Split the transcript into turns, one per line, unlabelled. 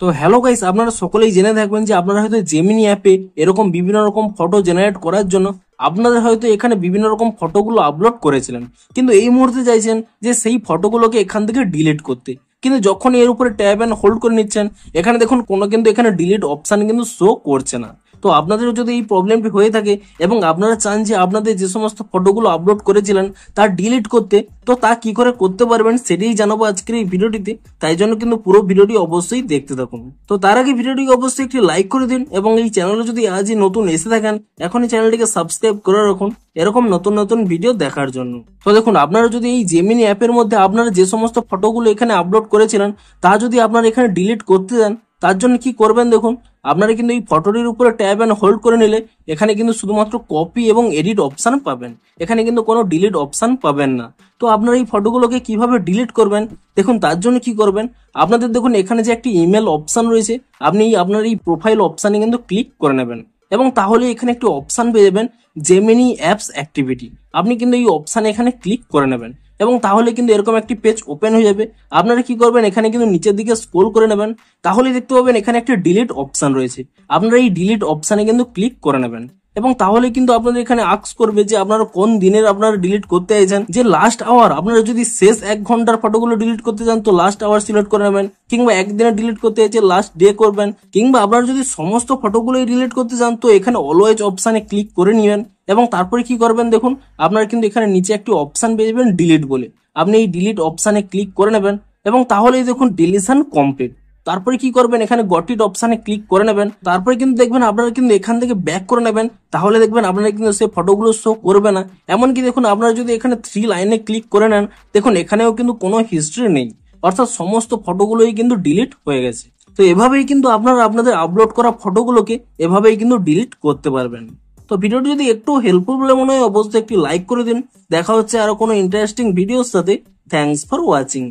তো hello guys, আপনারা সকলেই জেনে থাকবেন যে আপনারা হয়তো জেমিনি অ্যাপে এরকম বিভিন্ন রকম ফটো জেনারেট করার জন্য আপনাদের হয়তো এখানে বিভিন্ন রকম ফটোগুলো আপলোড করেছিলেন, কিন্তু এই মুহূর্তে চাইছেন যে সেই ফটোগুলোকে এখান থেকে ডিলিট করতে। কিন্তু যখন এর উপরে ট্যাব অ্যান্ড হোল্ড করে নিচ্ছেন, এখানে দেখুন কোনো কিন্তু এখানে ডিলিট অপশন কিন্তু শো করছে না। তো আপনাদের যদি এই প্রবলেমটি হয়ে থাকে এবং আপনারা চান যে আপনাদের যে সমস্ত ফটোগুলো আপলোড করেছিলেন তা ডিলিট করতে, তো তা কি করে করতে পারবেন সেটাই জানাবো আজকের এই ভিডিওটিতে। তাই জন্য কিন্তু পুরো ভিডিওটি অবশ্যই দেখতে থাকুন। তো তার আগে ভিডিওটিকে অবশ্যই একটি লাইক করে দিন এবং এই চ্যানেলে যদি আজই নতুন এসে থাকেন এখনই চ্যানেলটিকে সাবস্ক্রাইব করে রাখুন এরকম নতুন নতুন ভিডিও দেখার জন্য। তো দেখুন, আপনারা যদি এই জেমিনি অ্যাপের মধ্যে আপনারা যে সমস্ত ফটোগুলো এখানে আপলোড করেছিলেন তা যদি আপনারা এখানে ডিলিট করতে দেন, তার জন্য কি করবেন দেখুন, আপনারা কিন্তু এই ফটোটির উপরে ট্যাব অ্যান্ড হোল্ড করে নিলে এখানে কিন্তু শুধুমাত্র কপি এবং এডিট অপশন পাবেন, এখানে কিন্তু কোনো ডিলিট অপশন পাবেন না। তো আপনারা এই ফটোগুলোকে কিভাবে ডিলিট করবেন দেখুন, তার জন্য কি করবেন, আপনাদের দেখুন এখানে যে একটি ইমেল অপশন রয়েছে, আপনি আপনার এই প্রোফাইল অপশানে কিন্তু ক্লিক করে নেবেন এবং তাহলে এখানে একটি অপশন পেয়ে যাবেন জেমিনি অ্যাপস অ্যাক্টিভিটি। আপনি কিন্তু এই অপশানে এখানে ক্লিক করে নেবেন এবং তাহলে কিন্তু এরকম একটি পেজ ওপেন হয়ে যাবে। আপনারা কি করবেন, এখানে কিন্তু নিচের দিকে স্ক্রল করে নেবেন, তাহলে দেখতে পাবেন এখানে একটা ডিলিট অপশন রয়েছে। আপনারা এই ডিলিট অপশানে কিন্তু ক্লিক করে নেবেন এবং তাহলে কিন্তু আপনাদের এখানে আস্ক করবে যে আপনারা কোন দিনের আপনারা ডিলিট করতে চাইছেন, যে লাস্ট আওয়ার। আপনারা যদি শেষ 1 ঘন্টার ফটোগুলো ডিলিট করতে চান তো লাস্ট আওয়ার সিলেক্ট করে নেবেন, কিংবা একদিনে ডিলিট করতে চাইছে লাস্ট ডে করবেন, কিংবা আপনারা যদি সমস্ত ফটোগুলোই ডিলিট করতে চান তো এখানে অলওয়েজ অপশানে ক্লিক করে নেবেন এবং তারপরে কি করবেন দেখুন, আপনারা কিন্তু এখানে নিচে একটি অপশন পেয়ে যাবেন ডিলিট বলে। আপনি এই ডিলিট অপশানে ক্লিক করে নেবেন এবং তাহলেই দেখুন ডিলিশন কমপ্লিট। তারপরে কি করবেন, এখানে গট ইট অপশানে ক্লিক করে নেবেন, তারপরে কিন্তু দেখবেন আপনারা কিন্তু এখান থেকে ব্যাক করে নেবেন, তাহলে দেখবেন আপনারা কিন্তু সেই ফটোগুলো শো করবে না। এমনকি দেখুন, আপনারা যদি এখানে 3 লাইনে ক্লিক করে নেন, দেখুন এখানেও কিন্তু কোনো হিস্ট্রি নেই, অর্থাৎ সমস্ত ফটোগুলোই কিন্তু ডিলিট হয়ে গেছে। তো এভাবেই কিন্তু আপনারা আপনাদের আপলোড করা ফটোগুলোকে এভাবেই কিন্তু ডিলিট করতে পারবেন। তো ভিডিওটি যদি একটু হেল্পফুল বলে মনে হয় অবশ্যই একটি লাইক করে দিন। দেখা হচ্ছে আরো কোনো ইন্টারেস্টিং ভিডিওর সাথে। Thanks for watching.